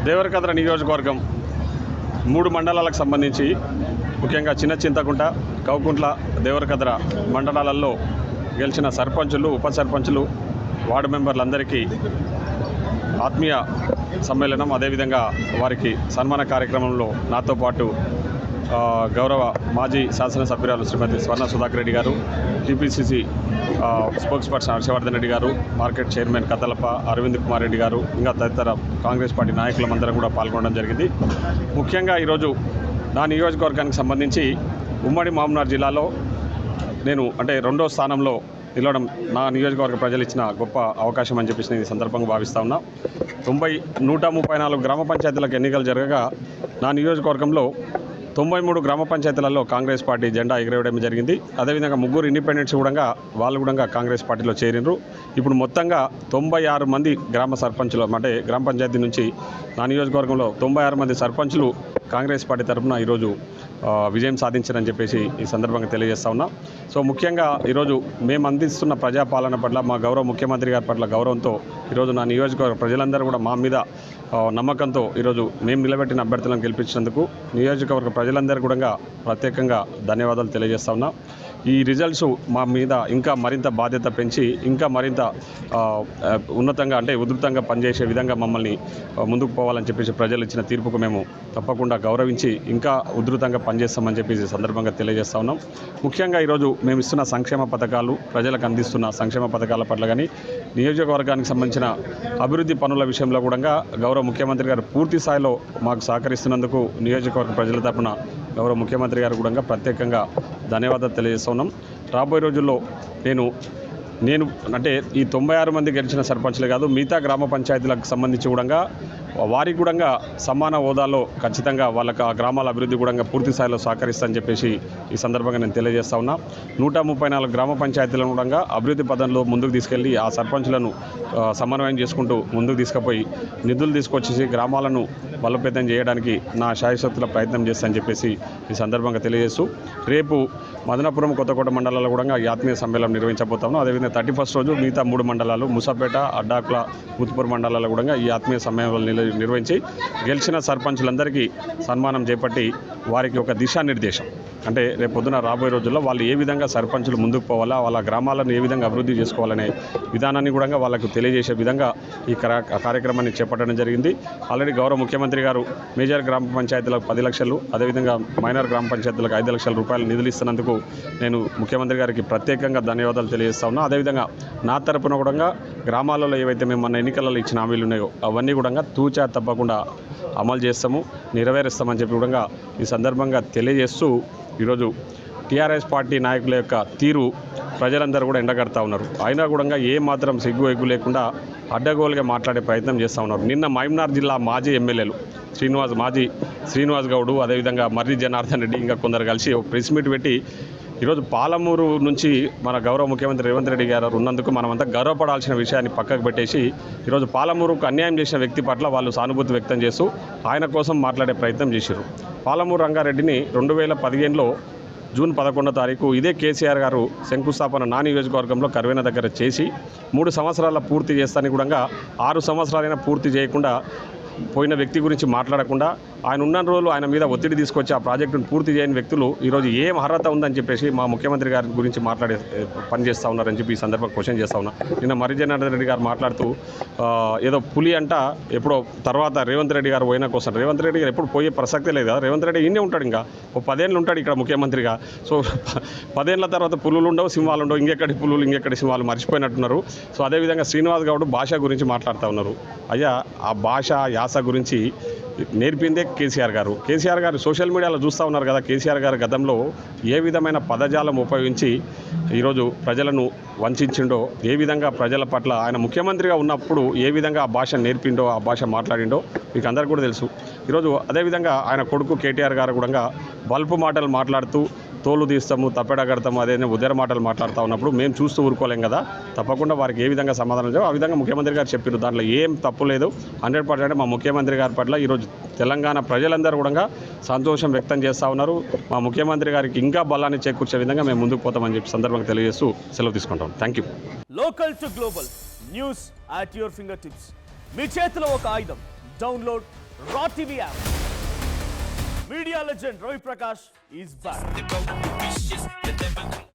దేవరకద్ర నియోజకవర్గం 3 మండలాలకు సంబంధించి ముఖ్యంగా చిన్న చింతకుంట, కౌకుంట్ల, దేవరకద్ర మండలాలలో గెలిచిన సర్పంచులు, ఉప సర్పంచులు, వార్డు మెంబర్లందరికీ ఆత్మీయ సమ్మేళనం, అదేవిధంగా వారికి సన్మాన కార్యక్రమంలో నాతో పాటు గౌరవ మాజీ శాసనసభ్యురాలు శ్రీమతి స్వర్ణ సుధాకర్ రెడ్డి గారు, టీపీసీసీ స్పోక్స్ పర్సన్ హర్షవర్ధన్ రెడ్డి గారు, మార్కెట్ చైర్మన్ కతలప్ప అరవింద్ కుమార్ రెడ్డి గారు, ఇంకా తదితర కాంగ్రెస్ పార్టీ నాయకులందరం కూడా పాల్గొనడం జరిగింది. ముఖ్యంగా ఈరోజు నా నియోజకవర్గానికి సంబంధించి ఉమ్మడి మహబూబ్నగర్ జిల్లాలో నేను రెండో స్థానంలో నిలవడం నా నియోజకవర్గ ప్రజలు ఇచ్చిన గొప్ప అవకాశం అని చెప్పేసి నేను ఈ సందర్భంగా భావిస్తా ఉన్నా. 134 గ్రామ పంచాయతీలకు ఎన్నికలు జరగగా నా నియోజకవర్గంలో 93 గ్రామ పంచాయతీలలో కాంగ్రెస్ పార్టీ జెండా ఎగరేయడం జరిగింది. అదేవిధంగా 3 ఇండిపెండెంట్స్ కూడా వాళ్ళు కూడా కాంగ్రెస్ పార్టీలో చేరినరు. ఇప్పుడు మొత్తంగా 96 మంది గ్రామ సర్పంచులు గ్రామ పంచాయతీ నుంచి నా నియోజకవర్గంలో 96 మంది సర్పంచులు కాంగ్రెస్ పార్టీ తరఫున ఈరోజు విజయం సాధించారని చెప్పేసి ఈ సందర్భంగా తెలియజేస్తా ఉన్నా. సో ముఖ్యంగా ఈరోజు మేము అందిస్తున్న ప్రజాపాలన పట్ల, మా గౌరవ ముఖ్యమంత్రి గారి పట్ల గౌరవంతో ఈరోజు నా నియోజకవర్గ ప్రజలందరూ కూడా మా మీద నమ్మకంతో ఈరోజు మేము నిలబెట్టిన అభ్యర్థులను గెలిపించినందుకు నియోజకవర్గ ప్రజలందరూ కూడా ప్రత్యేకంగా ధన్యవాదాలు తెలియజేస్తా ఉన్నా. ఈ రిజల్ట్స్ మా మీద ఇంకా మరింత బాధ్యత పెంచి ఇంకా మరింత ఉన్నతంగా ఉధృతంగా పనిచేసే విధంగా మమ్మల్ని ముందుకు పోవాలని చెప్పేసి ప్రజలు ఇచ్చిన తీర్పుకు మేము తప్పకుండా గౌరవించి ఇంకా ఉధృతంగా పనిచేస్తామని చెప్పేసి సందర్భంగా తెలియజేస్తా ఉన్నాం. ముఖ్యంగా ఈరోజు మేము ఇస్తున్న సంక్షేమ పథకాలు, ప్రజలకు అందిస్తున్న సంక్షేమ పథకాల పట్ల కానీ, నియోజకవర్గానికి సంబంధించిన అభివృద్ధి పనుల విషయంలో కూడా గౌరవ ముఖ్యమంత్రి గారు పూర్తి స్థాయిలో మాకు సహకరిస్తున్నందుకు నియోజకవర్గ ప్రజల తరపున గౌరవ ముఖ్యమంత్రి గారు కూడా ప్రత్యేకంగా ధన్యవాదాలు తెలియజేస్తున్నాం. రాబోయే రోజుల్లో నేను ఈ 96 మంది గెలిచిన సర్పంచ్లే కాదు, మిగతా గ్రామ పంచాయతీలకు సంబంధించి కూడా వారికి కూడా సమాన హోదాలో ఖచ్చితంగా వాళ్ళకి ఆ గ్రామాల అభివృద్ధి కూడా పూర్తి స్థాయిలో సహకరిస్తానని చెప్పేసి ఈ సందర్భంగా నేను తెలియజేస్తా ఉన్నా. 134 గ్రామ పంచాయతీలను కూడా అభివృద్ధి పదంలో ముందుకు తీసుకెళ్లి ఆ సర్పంచులను సమన్వయం చేసుకుంటూ ముందుకు తీసుకుపోయి నిధులు తీసుకొచ్చేసి గ్రామాలను బలోపేతం చేయడానికి నా శాయశక్తుల ప్రయత్నం చేస్తానని చెప్పేసి ఈ సందర్భంగా తెలియజేస్తూ రేపు మదనపురం, కొత్తకోట మండలాల్లో కూడా ఈ ఆత్మీయ సమ్మేళనం నిర్వహించబోతాము. అదేవిధంగా 31st రోజు మిగతా 3 మండలాలు ముసాపేట, అడ్డాకుల, ముత్తుపూర్ మండలాల్లో కూడా ఈ ఆత్మీయ సమ్మేళనాలు నిర్వహించి గెలిచిన సర్పంచులందరికీ సన్మానం చేపట్టి వారికి ఒక దిశానిర్దేశం రేపు పొద్దున రాబోయే రోజుల్లో వాళ్ళు ఏ విధంగా సర్పంచులు ముందుకు పోవాలా, వాళ్ళ గ్రామాలను ఏ విధంగా అభివృద్ధి చేసుకోవాలనే విధానాన్ని కూడా వాళ్ళకు తెలియజేసే విధంగా ఈ కార్యక్రమాన్ని చేపట్టడం జరిగింది. ఆల్రెడీ గౌరవ ముఖ్యమంత్రి గారు మేజర్ గ్రామ పంచాయతీలకు 10 లక్షలు, అదేవిధంగా మైనర్ గ్రామ పంచాయతీలకు 5 లక్షల రూపాయలు నిధులు ఇస్తున్నందుకు నేను ముఖ్యమంత్రి గారికి ప్రత్యేకంగా ధన్యవాదాలు తెలియజేస్తా ఉన్నా. అదేవిధంగా నా తరపున కూడా గ్రామాలలో ఏవైతే మేము మన ఎన్నికలలో ఇచ్చిన హామీలు ఉన్నాయో అవన్నీ కూడా తూచా తప్పకుండా అమలు చేస్తాము, నెరవేరుస్తామని చెప్పి కూడా ఈ సందర్భంగా తెలియజేస్తూ ఈరోజు టీఆర్ఎస్ పార్టీ నాయకుల యొక్క తీరు ప్రజలందరూ కూడా ఎండగడతా ఉన్నారు. అయినా కూడా ఏ మాత్రం సిగ్గు ఎగ్గు లేకుండా అడ్డగోలుగా మాట్లాడే ప్రయత్నం చేస్తూ ఉన్నారు. నిన్న మహబూబ్నగర్ జిల్లా మాజీ ఎమ్మెల్యేలు శ్రీనివాస్ గౌడ్, అదేవిధంగా మర్రి జనార్దన్ రెడ్డి ఇంకా కొందరు కలిసి ప్రెస్ మీట్ పెట్టి ఈరోజు పాలమూరు నుంచి మన గౌరవ ముఖ్యమంత్రి రేవంత్ రెడ్డి గారు ఉన్నందుకు మనమంతా గర్వపడాల్సిన విషయాన్ని పక్కకు పెట్టేసి ఈరోజు పాలమూరుకు అన్యాయం చేసిన వ్యక్తి పట్ల వాళ్ళు సానుభూతి వ్యక్తం చేస్తూ ఆయన కోసం మాట్లాడే ప్రయత్నం చేశారు. పాలమూరు రంగారెడ్డిని 2015లో జూన్ 11వ తారీఖు ఇదే కేసీఆర్ గారు శంకుస్థాపన నా నియోజకవర్గంలో కర్వేన దగ్గర చేసి 3 సంవత్సరాల పూర్తి చేస్తానికి కూడా 6 సంవత్సరాలైనా పూర్తి చేయకుండా పోయిన వ్యక్తి గురించి మాట్లాడకుండా ఆయన ఉన్న రోజులు ఆయన మీద ఒత్తిడి తీసుకొచ్చి ఆ ప్రాజెక్టును పూర్తి చేయని వ్యక్తులు ఈరోజు ఏం అర్హత ఉందని చెప్పేసి మా ముఖ్యమంత్రి గారి గురించి మాట్లాడే పనిచేస్తూ ఉన్నారని చెప్పి ఈ సందర్భంగా క్వశ్చన్ చేస్తూ ఉన్నా. నిన్న మర్రి జనార్దన్ రెడ్డి గారు మాట్లాడుతూ ఏదో పులి ఎప్పుడో తర్వాత రేవంత్ రెడ్డి గారు పోయినా కోసం, రేవంత్ రెడ్డి గారు ఎప్పుడు పోయే ప్రసక్తే లేదు కదా, రేవంత్ రెడ్డి ఈయనే ఉంటాడు, ఇంకా 10 ఏళ్ళు ఉంటాడు ఇక్కడ ముఖ్యమంత్రిగా. సో 10 ఏళ్ళ తర్వాత పులులు ఉండవు, సింహాలు ఉండవు, ఇంకెక్కడి పులులు ఇంకెక్కడి సింహాలు మర్చిపోయినట్టున్నారు. సో అదేవిధంగా శ్రీనివాస్ గౌడ్ భాష గురించి మాట్లాడుతూ ఉన్నారు. అయ్యా ఆ భాష యాస గురించి నేర్పిందే కేసీఆర్ గారు సోషల్ మీడియాలో చూస్తూ ఉన్నారు కదా. కేసీఆర్ గారు గతంలో ఏ విధమైన పదజాలం ఉపయోగించి ఈరోజు ప్రజలను వంచిండో, ఏ విధంగా ప్రజల పట్ల ఆయన ముఖ్యమంత్రిగా ఉన్నప్పుడు ఏ విధంగా ఆ భాష నేర్పిండో, ఆ భాష మాట్లాడిండో మీకు అందరికీ కూడా తెలుసు. ఈరోజు అదేవిధంగా ఆయన కొడుకు కేటీఆర్ గారు కూడా బల్పు మాటలు మాట్లాడుతూ తోలు తీస్తాము, తప్పెడగడతాము, అదే ఉదర మాటలు మాట్లాడుతూ ఉన్నప్పుడు మేము చూస్తూ ఊరుకోలేం కదా. తప్పకుండా వారికి ఏ విధంగా సమాధానం చేయవు ఆ విధంగా ముఖ్యమంత్రి గారు చెప్పారు. దాంట్లో ఏం తప్పు లేదు. 100% మా ముఖ్యమంత్రి గారి పట్ల ఈరోజు తెలంగాణ ప్రజలందరూ కూడా సంతోషం వ్యక్తం చేస్తూ ఉన్నారు. మా ముఖ్యమంత్రి గారికి ఇంకా బలాన్ని చేకూర్చే విధంగా మేము ముందుకు పోతామని చెప్పి సందర్భంగా తెలియజేస్తూ సెలవు తీసుకుంటాం. Thank you. Local to global news at your fingertips. మీ చేతిలో ఒక ఆయుధం. Download Raw TV app. Media legend Ravi Prakash is back.